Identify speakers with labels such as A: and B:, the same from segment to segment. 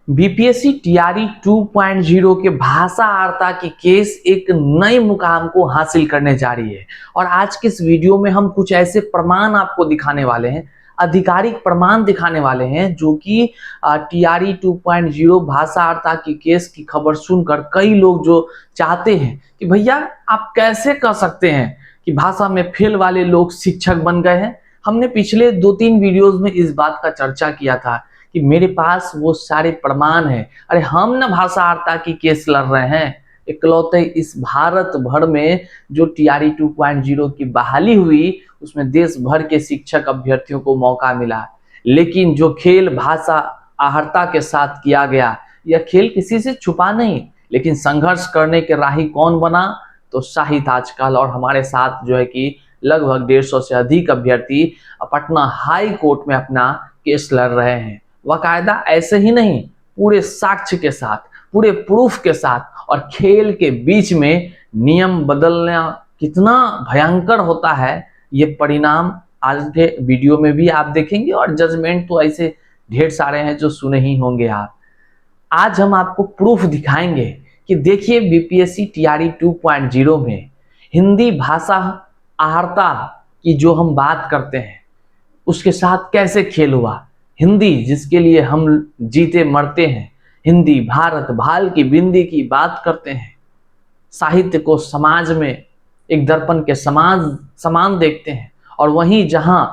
A: BPSC TRE 2.0 के भाषा वार्ता की केस एक नए मुकाम को हासिल करने जा रही है। और आज के इस वीडियो में हम कुछ ऐसे प्रमाण आपको दिखाने वाले हैं, आधिकारिक प्रमाण दिखाने वाले हैं, जो कि टीआरई 2.0 भाषा वार्ता की केस की खबर सुनकर कई लोग जो चाहते हैं कि भैया आप कैसे कर सकते हैं कि भाषा में फेल वाले लोग शिक्षक बन गए हैं। हमने पिछले 2-3 वीडियोज में इस बात का चर्चा किया था कि मेरे पास वो सारे प्रमाण हैं। अरे हम ना भाषा वार्ता की केस लड़ रहे हैं, इकलौते इस भारत भर में जो टीआरई 2.0 की बहाली हुई उसमें देश भर के शिक्षक अभ्यर्थियों को मौका मिला। लेकिन जो खेल भाषा आहर्ता के साथ किया गया, यह खेल किसी से छुपा नहीं, लेकिन संघर्ष करने के राही कौन बना? तो शाहिद आजकल। और हमारे साथ जो है कि लगभग 150 से अधिक अभ्यर्थी पटना हाई कोर्ट में अपना केस लड़ रहे हैं। बाकायदा ऐसे ही नहीं, पूरे साक्ष्य के साथ, पूरे प्रूफ के साथ। और खेल के बीच में नियम बदलना कितना भयंकर होता है, ये परिणाम आज के वीडियो में भी आप देखेंगे। और जजमेंट तो ऐसे ढेर सारे हैं जो सुने ही होंगे आप। आज हम आपको प्रूफ दिखाएंगे कि देखिए बीपीएससी टीआरई 2.0 में हिंदी भाषा आहर्ता की जो हम बात करते हैं उसके साथ कैसे खेल हुआ। हिंदी जिसके लिए हम जीते मरते हैं, हिंदी भारत भाल की बिंदी की बात करते हैं, साहित्य को समाज में एक दर्पण के समान देखते हैं। और वहीं जहां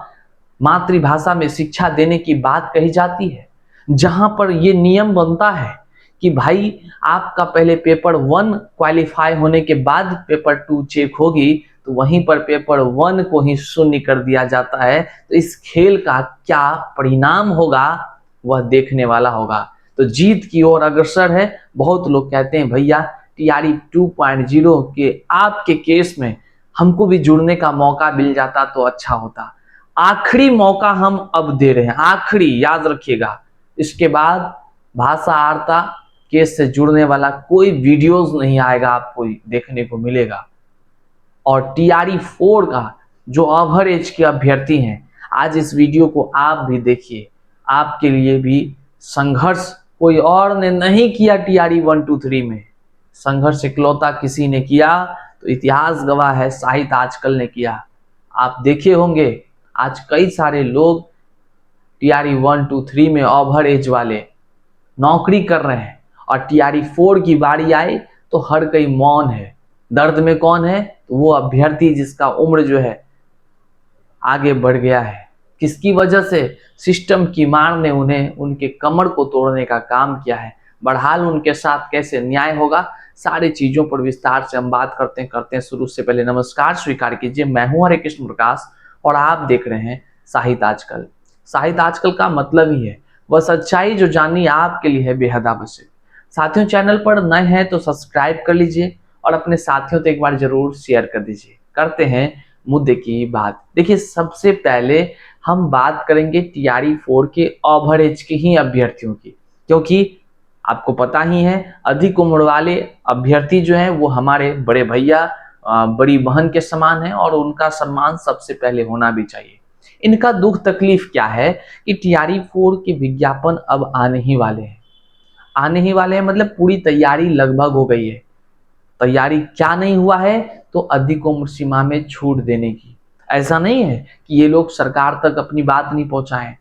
A: मातृभाषा में शिक्षा देने की बात कही जाती है, जहां पर ये नियम बनता है कि भाई आपका पहले पेपर 1 क्वालिफाई होने के बाद पेपर 2 चेक होगी, तो वहीं पर पेपर 1 को ही शून्य कर दिया जाता है। तो इस खेल का क्या परिणाम होगा वह देखने वाला होगा। तो जीत की ओर अग्रसर है। बहुत लोग कहते हैं भैया टीआरई 2.0 के आपके केस में हमको भी जुड़ने का मौका मिल जाता तो अच्छा होता। आखिरी मौका हम अब दे रहे हैं, आखिरी, याद रखिएगा। इसके बाद भाषा वार्ता केस से जुड़ने वाला कोई वीडियोस नहीं आएगा, आपको देखने को मिलेगा। और टीआरई 4 का जो ओवर एज के अभ्यर्थी हैं, आज इस वीडियो को आप भी देखिए। आपके लिए भी संघर्ष कोई और ने नहीं किया टीआरई 1, 2, 3 में। संघर्ष इकलौता किसी ने किया तो इतिहास गवाह है, साहिद आजकल ने किया। आप देखे होंगे आज कई सारे लोग टीआरई 1, 2, 3 में ओवर एज वाले नौकरी कर रहे हैं। और टीआरई 4 की बारी आए तो हर कोई मौन है। दर्द में कौन है? तो वो अभ्यर्थी जिसका उम्र जो है आगे बढ़ गया है। किसकी वजह से? सिस्टम की मार ने उन्हें उनके कमर को तोड़ने का काम किया है। बहरहाल उनके साथ कैसे न्याय होगा, सारी चीजों पर विस्तार से हम बात करते हैं। शुरू से पहले नमस्कार स्वीकार कीजिए, मैं हूं हरे कृष्ण प्रकाश और आप देख रहे हैं साहिद आजकल। साहिद आजकल का मतलब ही है वह सच्चाई जो जाननी आपके लिए है बेहद आवश्यक। साथियों, चैनल पर नए हैं तो सब्सक्राइब कर लीजिए और अपने साथियों तो एक बार जरूर शेयर कर दीजिए। करते हैं मुद्दे की बात। देखिए, सबसे पहले हम बात करेंगे टीआरई 4 के ओवर एज के ही अभ्यर्थियों की, क्योंकि आपको पता ही है अधिक उम्र वाले अभ्यर्थी जो हैं वो हमारे बड़े भैया बड़ी बहन के समान हैं और उनका सम्मान सबसे पहले होना भी चाहिए। इनका दुख तकलीफ क्या है कि टीआरई 4 के विज्ञापन अब आने ही वाले हैं, मतलब पूरी तैयारी लगभग हो गई है। तैयारी क्या नहीं हुआ है? तो अधिक उम्र सीमा में छूट देने की। ऐसा नहीं है कि ये लोग सरकार तक अपनी बात नहीं पहुंचाए,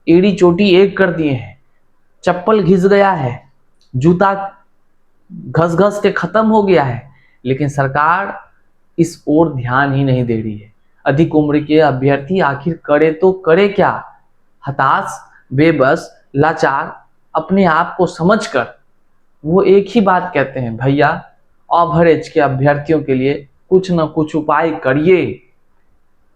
A: एड़ी चोटी एक कर दिए हैं। चप्पल घिस गया है, जूता घस घस के खत्म हो गया है, लेकिन सरकार इस ओर ध्यान ही नहीं दे रही है। अधिक उम्र के अभ्यर्थी आखिर करे तो करे क्या? हताश, बेबस, लाचार, अपने आप को समझकर वो एक ही बात कहते हैं, भैया ओवर एज के अभ्यर्थियों के लिए कुछ ना कुछ उपाय करिए।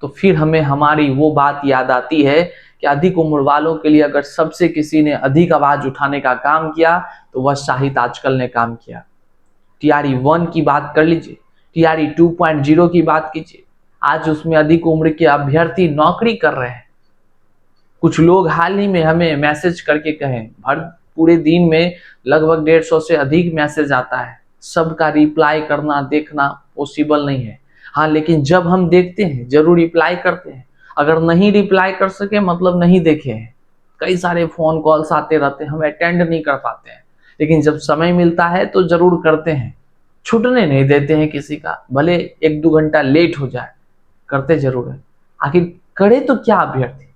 A: तो फिर हमें हमारी वो बात याद आती है कि अधिक उम्र वालों के लिए अगर सबसे किसी ने अधिक आवाज उठाने का काम किया तो वह शाहिद आजकल ने काम किया। टीआरई 1 की बात कर लीजिए, टीआरई 2.0 की बात कीजिए, आज उसमें अधिक उम्र के अभ्यर्थी नौकरी कर रहे हैं। कुछ लोग हाल ही में हमें मैसेज करके कहें, भर पूरे दिन में लगभग 150 से अधिक मैसेज आता है, सबका रिप्लाई करना देखना पॉसिबल नहीं है। हाँ, लेकिन जब हम देखते हैं जरूर रिप्लाई करते हैं। अगर नहीं रिप्लाई कर सके मतलब नहीं देखे हैं। कई सारे फोन कॉल्स आते रहते हैं, हम अटेंड नहीं कर पाते हैं, लेकिन जब समय मिलता है तो जरूर करते हैं, छूटने नहीं देते हैं किसी का, भले 1-2 घंटा लेट हो जाए, करते जरूर है। आखिर करे तो क्या अभ्यर्थी?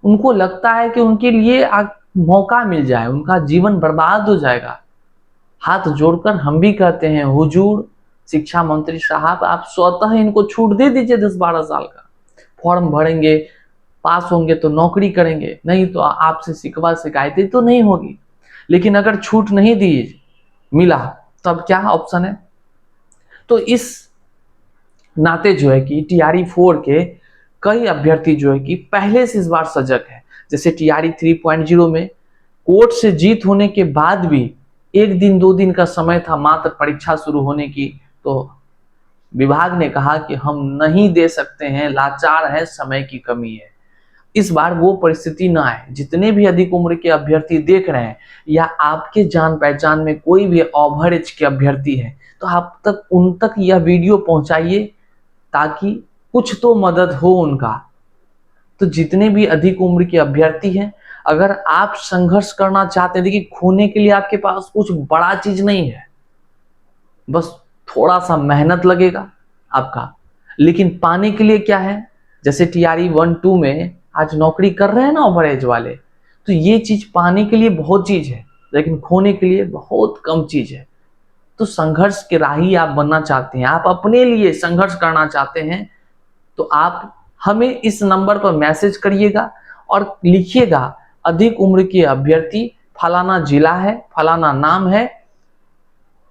A: उनको लगता है कि उनके लिए मौका मिल जाए, उनका जीवन बर्बाद हो जाएगा। हाथ जोड़कर हम भी कहते हैं, हुजूर शिक्षा मंत्री साहब, आप स्वतः इनको छूट दे दीजिए 10-12 साल का। फॉर्म भरेंगे, पास होंगे तो नौकरी करेंगे, नहीं तो आपसे शिकवा शिकायतें तो नहीं होगी। लेकिन अगर छूट नहीं दी मिला तब क्या ऑप्शन है? तो इस नाते जो है कि टीआरई 4 के कई अभ्यर्थी जो है कि पहले से इस बार सजग है। जैसे टीआरई 3.0 में कोर्ट से जीत होने के बाद भी 1 दिन 2 दिन का समय था मात्र परीक्षा शुरू होने की, तो विभाग ने कहा कि हम नहीं दे सकते हैं, लाचार है, समय की कमी है। इस बार वो परिस्थिति ना आए। जितने भी अधिक उम्र के अभ्यर्थी देख रहे हैं या आपके जान पहचान में कोई भी ओवर एज के अभ्यर्थी है, तो आप तक उन तक यह वीडियो पहुंचाइए ताकि कुछ तो मदद हो उनका। तो जितने भी अधिक उम्र के अभ्यर्थी हैं, अगर आप संघर्ष करना चाहते हैं, देखिए खोने के लिए आपके पास कुछ बड़ा चीज नहीं है, बस थोड़ा सा मेहनत लगेगा आपका। लेकिन पाने के लिए क्या है? जैसे टीआरई 1-2 में आज नौकरी कर रहे हैं ना ओवरेज वाले, तो ये चीज पाने के लिए बहुत चीज है, लेकिन खोने के लिए बहुत कम चीज है। तो संघर्ष के राही आप बनना चाहते हैं, आप अपने लिए संघर्ष करना चाहते हैं, तो आप हमें इस नंबर पर मैसेज करिएगा और लिखिएगा अधिक उम्र के अभ्यर्थी, फलाना जिला है, फलाना नाम है,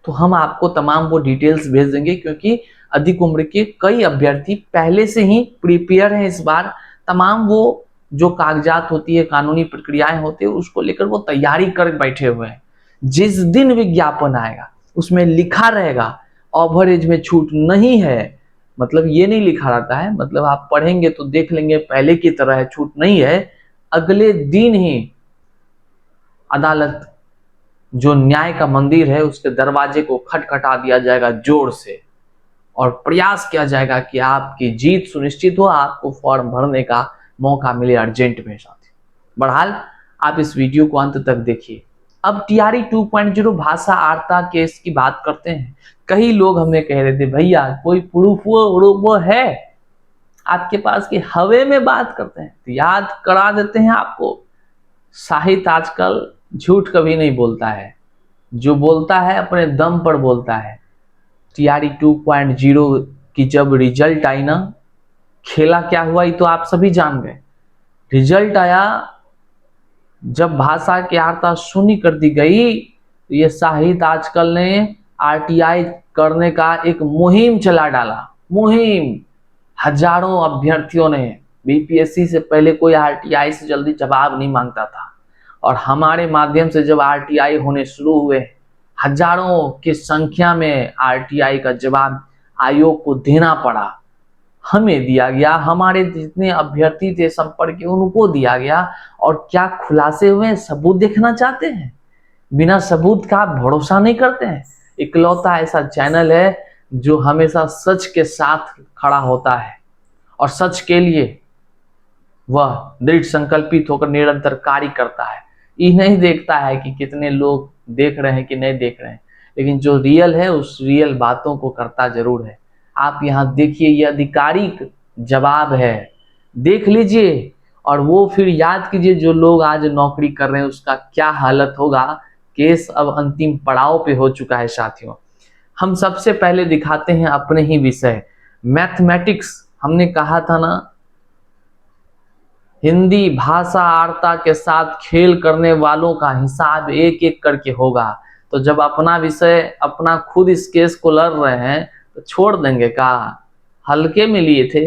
A: तो हम आपको तमाम वो डिटेल्स भेज देंगे। क्योंकि अधिक उम्र के कई अभ्यर्थी पहले से ही प्रिपेयर हैं, इस बार तमाम वो जो कागजात होती है, कानूनी प्रक्रियाएं होती है, उसको लेकर वो तैयारी कर बैठे हुए हैं। जिस दिन विज्ञापन आएगा उसमें लिखा रहेगा ओवरेज में छूट नहीं है, मतलब ये नहीं लिखा रहता है, मतलब आप पढ़ेंगे तो देख लेंगे पहले की तरह है, छूट नहीं है, अगले दिन ही अदालत जो न्याय का मंदिर है उसके दरवाजे को खटखटा दिया जाएगा जोर से, और प्रयास किया जाएगा कि आपकी जीत सुनिश्चित हो, आपको फॉर्म भरने का मौका मिले अर्जेंट में। साथी बहरहाल आप इस वीडियो को अंत तक देखिए। अब टीआरई 2.0 भाषा आर्ता केस की बात करते हैं। कई लोग हमें कह रहे थे, भैया कोई प्रूफ वो है आपके पास कि हवे में बात करते हैं, तो याद करा देते हैं आपको। साहित्य आजकल झूठ कभी नहीं बोलता है, जो बोलता है अपने दम पर बोलता है। टीआरई 2.0 की जब रिजल्ट आई ना, खेला क्या हुआ ये तो आप सभी जान गए। रिजल्ट आया, जब भाषा की आर्ता शून्य कर दी गई, तो ये साहित्य आजकल ने आरटीआई करने का एक मुहिम चला डाला। मुहिम, हजारों अभ्यर्थियों ने, बीपीएससी से पहले कोई आरटीआई से जल्दी जवाब नहीं मांगता था, और हमारे माध्यम से जब आरटीआई होने शुरू हुए, हजारों की संख्या में आरटीआई का जवाब आयोग को देना पड़ा। हमें दिया गया, हमारे जितने अभ्यर्थी थे संपर्क के उनको दिया गया, और क्या खुलासे हुए? सबूत देखना चाहते हैं, बिना सबूत का आप भरोसा नहीं करते हैं। इकलौता ऐसा चैनल है जो हमेशा सच के साथ खड़ा होता है और सच के लिए वह दृढ़ संकल्पित होकर निरंतर कार्य करता है। ये नहीं देखता है कि कितने लोग देख रहे हैं कि नहीं देख रहे हैं, लेकिन जो रियल है उस रियल बातों को करता जरूर है। आप यहाँ देखिए, ये आधिकारिक जवाब है, देख लीजिए, और वो फिर याद कीजिए जो लोग आज नौकरी कर रहे हैं उसका क्या हालत होगा। केस अब अंतिम पड़ाव पे हो चुका है साथियों। हम सबसे पहले दिखाते हैं अपने ही विषय मैथमेटिक्स। हमने कहा था ना, हिंदी भाषा आर्ता के साथ खेल करने वालों का हिसाब एक एक करके होगा। तो जब अपना विषय अपना खुद इस केस को लड़ रहे हैं तो छोड़ देंगे का? हल्के में लिए थे?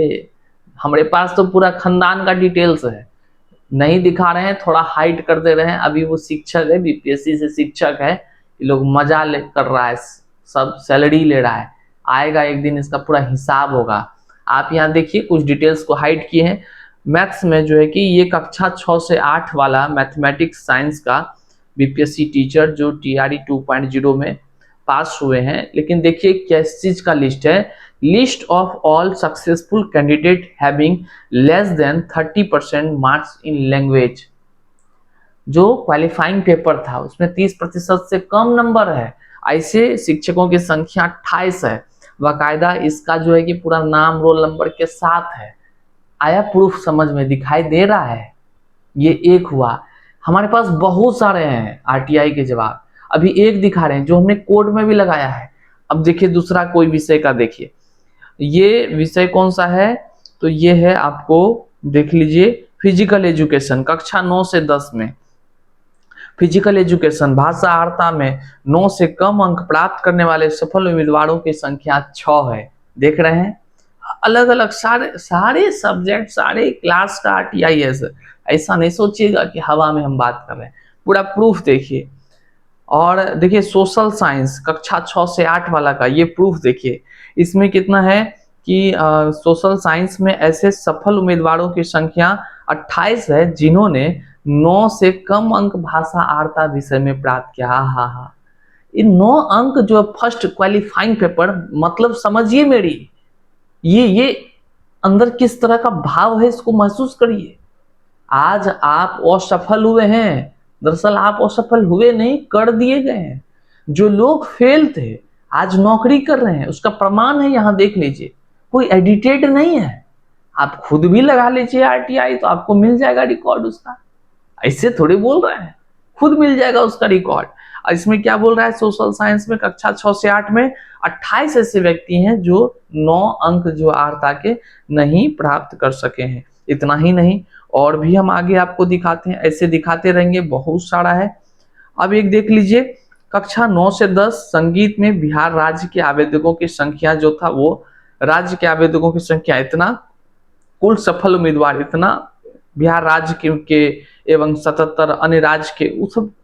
A: हमारे पास तो पूरा खानदान का डिटेल्स है, नहीं दिखा रहे हैं, थोड़ा हाइड कर दे रहे हैं। अभी वो शिक्षक है, बीपीएससी से शिक्षक है, ये लोग मजा कर रहा है, सब सैलरी ले रहा है। आएगा एक दिन इसका पूरा हिसाब होगा। आप यहाँ देखिए कुछ डिटेल्स को हाइड किए हैं। मैथ्स में जो है कि ये कक्षा 6 से 8 वाला मैथमेटिक्स साइंस का बीपीएससी टीचर जो टीआरई 2.0 में पास हुए हैं। लेकिन देखिए किस चीज का लिस्ट है, list of all successful candidate having less than 30% marks in language. जो क्वालिफाइंग पेपर था उसमें 30% से कम नंबर है, ऐसे शिक्षकों की संख्या 28 है। बाकायदा इसका जो है कि पूरा नाम रोल नंबर के साथ है। आया प्रूफ समझ में, दिखाई दे रहा है। ये एक हुआ। हमारे पास बहुत सारे हैं आरटीआई के जवाब, अभी एक दिखा रहे हैं जो हमने कोड में भी लगाया है। अब देखिए दूसरा कोई विषय का, देखिए ये विषय कौन सा है, तो ये है, आपको देख लीजिए, फिजिकल एजुकेशन कक्षा 9 से 10 में। फिजिकल एजुकेशन भाषा आर्ता में 9 से कम अंक प्राप्त करने वाले सफल उम्मीदवारों की संख्या 6 है। देख रहे हैं, अलग अलग सारे सब्जेक्ट, सारे क्लास का आरटीआई है सर। ऐसा नहीं सोचिएगा कि हवा में हम बात कर रहे हैं, पूरा प्रूफ देखिए। और देखिए सोशल साइंस कक्षा 6 से 8 वाला का ये प्रूफ देखिए, इसमें कितना है कि सोशल साइंस में ऐसे सफल उम्मीदवारों की संख्या 28 है जिन्होंने 9 से कम अंक भाषा आर्ता विषय में प्राप्त किया। हा इन 9 अंक जो फर्स्ट क्वालिफाइंग पेपर, मतलब समझिए मेरी, ये अंदर किस तरह का भाव है, इसको महसूस करिए। आज आप असफल हुए हैं, दरअसल आप असफल हुए नहीं, कर दिए गए हैं। जो लोग फेल थे आज नौकरी कर रहे हैं, उसका प्रमाण है, यहां देख लीजिए, कोई एडिटेड नहीं है। आप खुद भी लगा लीजिए आरटीआई, तो आपको मिल जाएगा रिकॉर्ड उसका। ऐसे थोड़ी बोल रहे हैं, खुद मिल जाएगा उसका रिकॉर्ड। इसमें क्या बोल रहा है, सोशल साइंस में कक्षा 6 से 8 में 28 ऐसे व्यक्ति हैं जो 9 अंक जो आर्ता के नहीं प्राप्त कर सके हैं। इतना ही नहीं, और भी हम आगे आपको दिखाते हैं, ऐसे दिखाते रहेंगे, बहुत सारा है। अब एक देख लीजिए, कक्षा 9 से 10 संगीत में बिहार राज्य के आवेदकों की संख्या जो था, वो राज्य के आवेदकों की संख्या इतना, कुल सफल उम्मीदवार इतना, बिहार राज्य के एवं 77 अन्य राज्य के,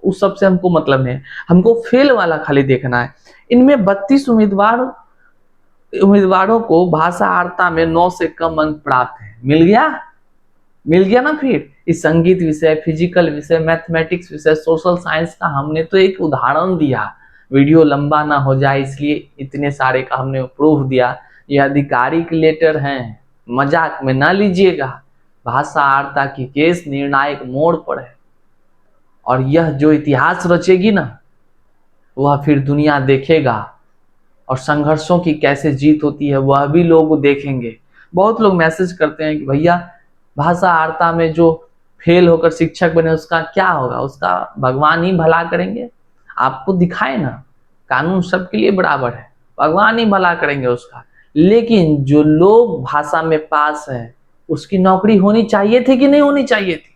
A: उस सब से हमको मतलब नहीं है, हमको फेल वाला खाली देखना है। इनमें 32 उम्मीदवारों को भाषा आर्ता में 9 से कम अंक प्राप्त है। मिल गया ना। फिर इस संगीत विषय, फिजिकल विषय, मैथमेटिक्स विषय, सोशल साइंस का हमने तो एक उदाहरण दिया, वीडियो लंबा ना हो जाए इसलिए इतने सारे का हमने प्रूफ दिया। ये आधिकारिक लेटर हैं, मजाक में ना लीजिएगा। भाषा आर्ता की केस निर्णायक मोड़ पर है, और यह जो इतिहास रचेगी ना, वह फिर दुनिया देखेगा, और संघर्षों की कैसे जीत होती है वह भी लोग देखेंगे। बहुत लोग मैसेज करते हैं कि भैया भाषा आर्ता में जो फेल होकर शिक्षक बने उसका क्या होगा, उसका भगवान ही भला करेंगे। आपको दिखाए ना, कानून सबके लिए बराबर है, भगवान ही भला करेंगे उसका। लेकिन जो लोग भाषा में पास है उसकी नौकरी होनी चाहिए थी कि नहीं होनी चाहिए थी?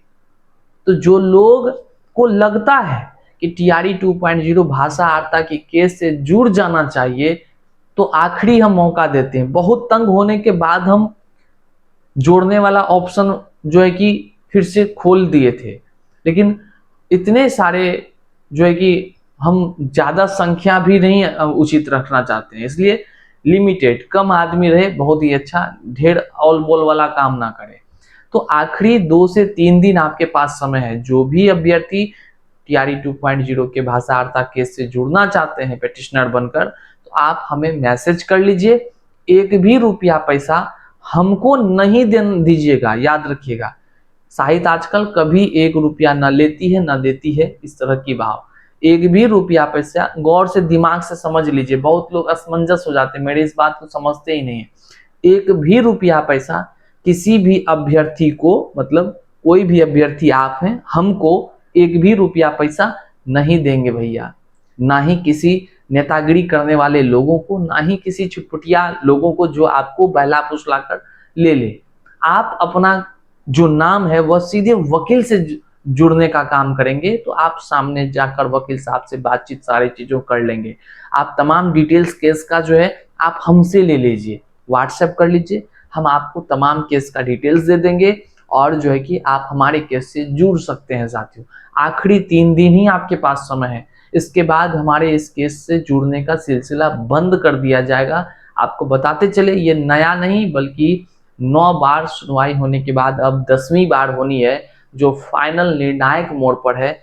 A: तो जो लोग को लगता है कि टीआरई 2.0 भाषा आर्ता की केस से जुड़ जाना चाहिए, तो आखिरी हम मौका देते हैं। बहुत तंग होने के बाद हम जोड़ने वाला ऑप्शन जो है कि फिर से खोल दिए थे, लेकिन इतने सारे जो है कि हम ज्यादा संख्या भी नहीं उचित रखना चाहते हैं, इसलिए लिमिटेड, कम आदमी रहे बहुत ही अच्छा, ढेर ऑल बोल वाला काम ना करे। तो आखिरी 2 से 3 दिन आपके पास समय है। जो भी अभ्यर्थी टीआरई 2.0 के भाषा आर्ता केस से जुड़ना चाहते हैं पेटिशनर बनकर, तो आप हमें मैसेज कर लीजिए। एक भी रुपया पैसा हमको नहीं दीजिएगा, याद रखिएगा। साहित्य आजकल कभी 1 रुपया न लेती है न देती है, इस तरह की भाव। एक भी रुपया पैसा गौर से दिमाग से समझ लीजिए, बहुत लोग असमंजस हो जाते हैं, मेरे इस बात को समझते ही नहीं है। एक भी रुपया पैसा किसी भी अभ्यर्थी को, मतलब कोई भी अभ्यर्थी आप हैं, हमको एक भी रुपया पैसा नहीं देंगे भैया। ना ही किसी नेतागिरी करने वाले लोगों को, ना ही किसी चुटपुटिया लोगों को जो आपको बहला फुसला कर ले ले। आप अपना जो नाम है वह सीधे वकील से जुड़ने का काम करेंगे, तो आप सामने जाकर वकील साहब से बातचीत सारी चीजों कर लेंगे। आप तमाम डिटेल्स केस का जो है आप हमसे ले लीजिए, व्हाट्सएप कर लीजिए, हम आपको तमाम केस का डिटेल्स दे देंगे, और जो है कि आप हमारे केस से जुड़ सकते हैं। साथियों, आखिरी 3 दिन ही आपके पास समय है, इसके बाद हमारे इस केस से जुड़ने का सिलसिला बंद कर दिया जाएगा। आपको बताते चले, ये नया नहीं, बल्कि 9 बार सुनवाई होने के बाद अब 10वीं बार होनी है, जो फाइनल निर्णायक मोड़ पर है।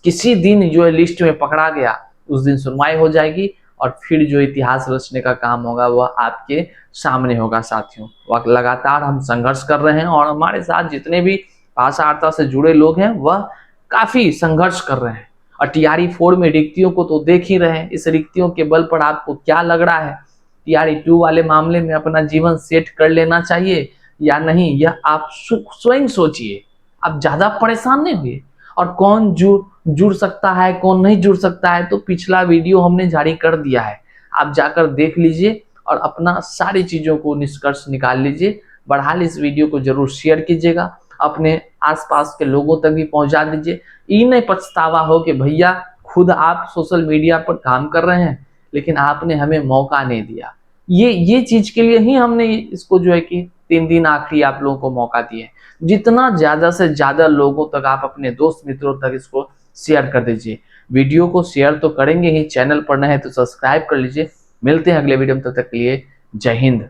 A: किसी दिन जो है लिस्ट में पकड़ा गया, उस दिन सुनवाई हो जाएगी, और फिर जो इतिहास रचने का काम होगा वह आपके सामने होगा। साथियों, लगातार हम संघर्ष कर रहे हैं, और हमारे साथ जितने भी भाषा आर्ता से जुड़े लोग हैं वह काफी संघर्ष कर रहे हैं और टीआरई 4 में रिक्तियों को तो देख ही रहे हैं। इस रिक्तियों के बल पर आपको क्या लग रहा है, टीआरई 2 वाले मामले में अपना जीवन सेट कर लेना चाहिए या नहीं, यह आप स्वयं सोचिए। आप ज्यादा परेशान नहीं हुए। और कौन जुड़ सकता है कौन नहीं जुड़ सकता है तो पिछला वीडियो हमने जारी कर दिया है, आप जाकर देख लीजिए और अपना सारी चीजों को निष्कर्ष निकाल लीजिए। बढ़ाल इस वीडियो को जरूर शेयर कीजिएगा, अपने आसपास के लोगों तक भी पहुंचा दीजिए। ये नहीं पछतावा हो कि भैया खुद आप सोशल मीडिया पर काम कर रहे हैं लेकिन आपने हमें मौका नहीं दिया। ये चीज के लिए ही हमने इसको जो है कि 3 दिन आखिरी आप लोगों को मौका दिए। जितना ज्यादा से ज्यादा लोगों तक आप अपने दोस्त मित्रों तक इसको शेयर कर दीजिए। वीडियो को शेयर तो करेंगे ही, चैनल पर नए हैं तो सब्सक्राइब कर लीजिए। मिलते हैं अगले वीडियो में, तब तक के लिए जय हिंद।